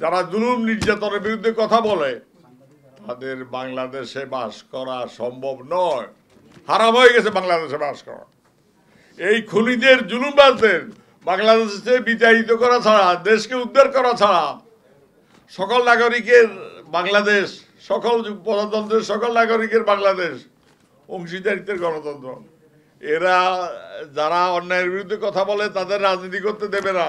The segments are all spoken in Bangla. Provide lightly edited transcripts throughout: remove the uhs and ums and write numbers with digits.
যারা জুলুম নির্যাতনের বিরুদ্ধে কথা বলে তাদের বাংলাদেশে বাস করা সম্ভব নয়, হারাম হয়ে গেছে বাংলাদেশে বাস করা। এই খুনিদের জুলুমবাজদের বাংলাদেশে বিতাড়িত করা ছাড়া, দেশকে উদ্ধার করা ছাড়া সকল নাগরিকের বাংলাদেশ, সকল প্রজাতন্ত্রের সকল নাগরিকের বাংলাদেশ অংশীদারিত্বের গণতন্ত্র। এরা যারা অন্যায়ের বিরুদ্ধে কথা বলে তাদের রাজনীতি করতে দেবে না।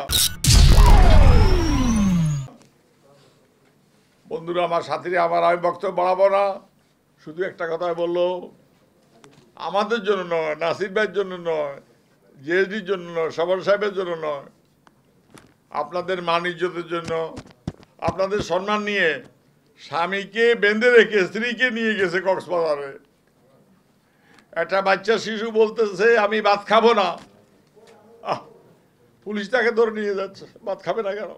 বন্ধুরা, আমার সাথীরা, আমি বক্তব্য বাড়াবো না, শুধু একটা কথাই বললো, আমাদের জন্য নয়, নাসির ভাইয়ের জন্য নয়, জিএসডির জন্য নয়, সবল সাহেবের জন্য নয়, আপনাদের মান ইজ্জতের জন্য, আপনাদের সম্মান নিয়ে স্বামীকে বেঁধে রেখে স্ত্রীকে নিয়ে গেছে কক্সবাজারে। একটা বাচ্চা শিশু বলতেছে আমি ভাত খাবো না, পুলিশ তাকে ধরে নিয়ে যাচ্ছে। ভাত খাবে না কেন?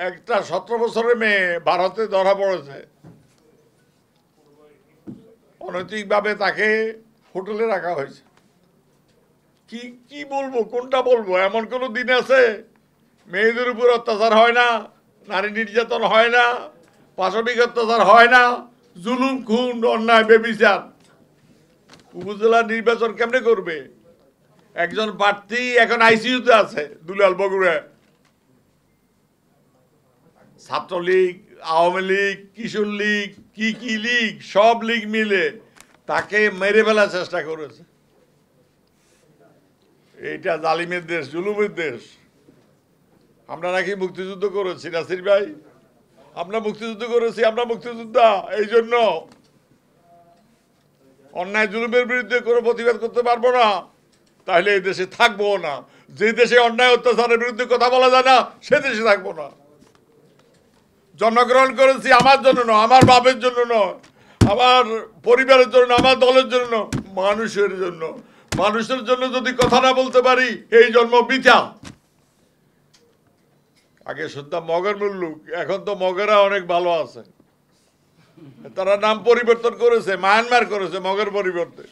একটা 17 বছরের মেয়ে ভারতে ধরা পড়েছে, অনৈতিকভাবে তাকে হোটেলে রাখা হয়েছে। কি কি বলবো, কোনটা বলবো? এমন কোনো দিন আছে মেয়েদের উপর অত্যাচার হয় না, নারী নির্যাতন হয় না, পাশবিক অত্যাচার হয় না, জুলুম, খুন, অন্যায়, বেবিচার? উপজেলা নির্বাচন কেমনে করবে? একজন প্রার্থী এখন আইসিইউতে আছে, দুলাল বগুড়া। ছাত্রলীগ, আওয়ামী লীগ, কিশোর লীগ, কি লীগ, সব লীগ মিলে তাকে মেরে ফেলার চেষ্টা করেছে। এইটা জালিমের দেশ, জুলুমের দেশ। আমরা নাকি মুক্তিযুদ্ধ করেছি নাসির ভাই? আমরা মুক্তিযুদ্ধ করেছি, আমরা মুক্তিযোদ্ধা। এই জন্য অন্যায় জুলুমের বিরুদ্ধে কোনো প্রতিবাদ করতে পারবো না, তাহলে এই দেশে থাকবো না। যে দেশে অন্যায় অত্যাচারের বিরুদ্ধে কথা বলা যায় না, সে দেশে থাকবো না। জন্মগ্রহণ করেছি আমার জন্য নয়, আমার বাপের জন্য নয়, আমার পরিবারের জন্য, আমার দলের জন্য, মানুষের জন্য। মানুষের জন্য যদি কথা না বলতে পারি, এই জন্ম বৃথা। আগে শুনতাম মগের মুল্লুক, এখন তো মগেরা অনেক ভালো আছে। তারা নাম পরিবর্তন করেছে, মায়ানমার করেছে মগের পরিবর্তে।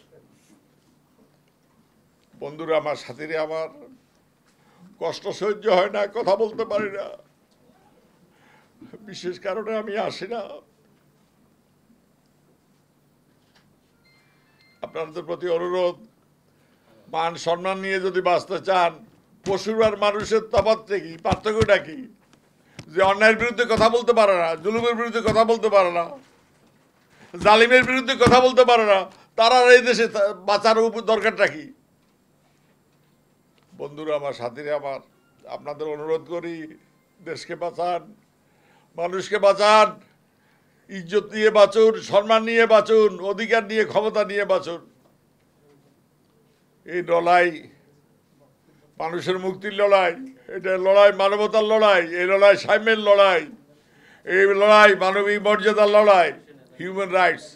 বন্ধুরা, আমার সাথীরা, আমার কষ্ট সহ্য হয় না, কথা বলতে পারি না, বিশেষ কারণে আমি আসি না। আপনাদের প্রতি অনুরোধ, মান সম্মান নিয়ে যদি বাঁচতে চান, পশুর আর মানুষের তফাৎটা কি, পার্থক্যটা কি? যে অন্যায়ের বিরুদ্ধে কথা বলতে পারে না, জুলুমের বিরুদ্ধে কথা বলতে পারে না, জালিমের বিরুদ্ধে কথা বলতে পারে না, তারা এই দেশে বাঁচার দরকারটা কি? বন্ধুরা, আমার সাথীরা, আমার আপনাদের অনুরোধ করি, দেশকে বাঁচান, মানুষকে বাঁচান, ইজ্জত নিয়ে বাঁচুন, সম্মান নিয়ে বাঁচুন, অধিকার নিয়ে, ক্ষমতা নিয়ে বাঁচুন। এই লড়াই মানুষের মুক্তির লড়াই, এটা লড়াই মানবতার লড়াই, এই লড়াই সাম্যের লড়াই, এই লড়াই মানবিক মর্যাদার লড়াই, হিউম্যান রাইটস।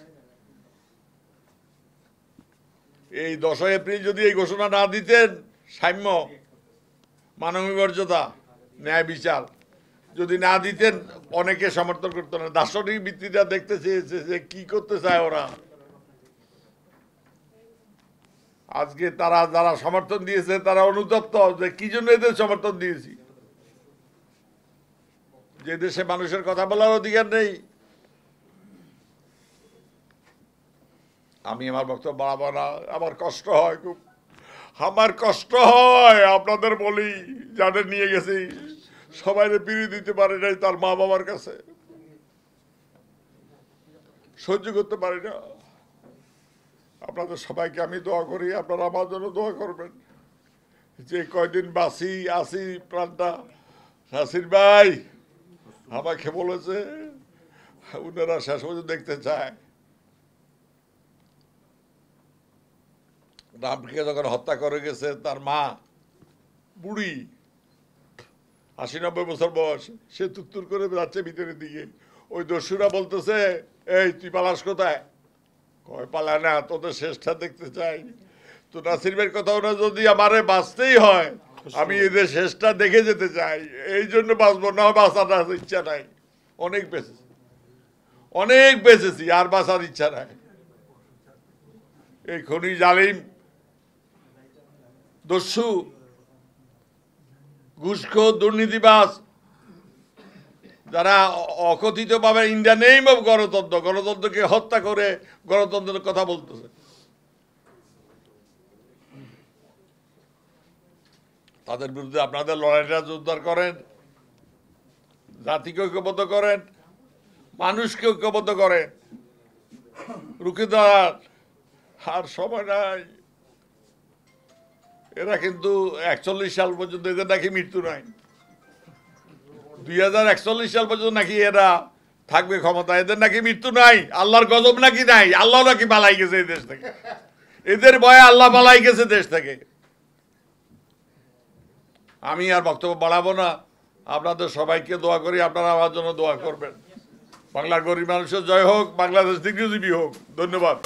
এই 10 এপ্রিল যদি এই ঘোষণা না দিতেন, সাম্য, মানবিক মর্যাদা, ন্যায় বিচার যদি না দিতেন, অনেকে সমর্থন করতো না। দার্শনিক ভিত্তিটা দেখতে চেয়েছে যে কি করতে চায় ওরা। আজকে তারা যারা সমর্থন দিয়েছে তারা অনুতপ্ত যে কি জন্য এদের সমর্থন দিয়েছি। যে দেশে মানুষের কথা বলার অধিকার নেই। আমি আমার বক্তব্য বাড়াবো না, আমার কষ্ট হয় খুব, আমার কষ্ট হয়। আপনাদের বলি, যাদের নিয়ে গেছি সবাই ফিরিয়ে দিতে পারে নাই তার মা বাবার কাছে, সহ্য করতে পারি না। আপনাদের সবাইকে আমি দোয়া করি, আপনারা আমার জন্য দোয়া করবেন। যে কয়দিন বাঁচি আসি প্রাণটা, নাসির ভাই আমাকে বলেছে ওনারা শেষ পর্যন্ত দেখতে চায়। রামকে যখন হত্যা করে গেছে, তার মা বুড়ি, 80-90 বছর বয়স, সে তুত্তুর করে যাচ্ছে ভিতরের দিকে। ওই দস্যুরা বলতেছে, এই তুই পালাস কোথায়? কয় পালায় না, তোদের শেষটা দেখতে চাই। তো নাসির ভাইয়ের কথা ওরা যদি আমারে বাঁচতেই হয়, আমি এদের শেষটা দেখে যেতে চাই, এই জন্য বাঁচবো না, বাঁচার ইচ্ছা নাই। অনেক বেঁচেছি, অনেক বেঁচেছি, আর বাঁচার ইচ্ছা নাই। এই খনি জালিম, দস্যু, ঘুষখোর, দুর্নীতিবাজ যারা অকথিতভাবে ইন দ্য নেম অফ গণতন্ত্র, গণতন্ত্রকে হত্যা করে গণতন্ত্রের কথা বলতেছে, তাদের বিরুদ্ধে আপনাদের লড়াইটা জোরদার করেন, জাতিকে ঐক্যবদ্ধ করেন, মানুষকে ঐক্যবদ্ধ করেন, রুখে দাঁড়ান। আর সময় নাই। এরা কিন্তু 41 সাল পর্যন্ত এদের নাকি মৃত্যু নাই, 2041 সাল পর্যন্ত নাকি এরা থাকবে ক্ষমতা, এদের নাকি মৃত্যু নাই, আল্লাহর গজব নাকি নাই, আল্লাহ নাকি পালাই গেছে এই দেশ থেকে, এদের ভয়ে আল্লাহ পালাই গেছে দেশ থেকে। আমি আর বক্তব্য বাড়াবো না, আপনাদের সবাইকে দোয়া করি, আপনারা আমার জন্য দোয়া করবেন। বাংলার গরিব মানুষের জয় হোক, বাংলাদেশ দীর্ঘজীবী হোক। ধন্যবাদ।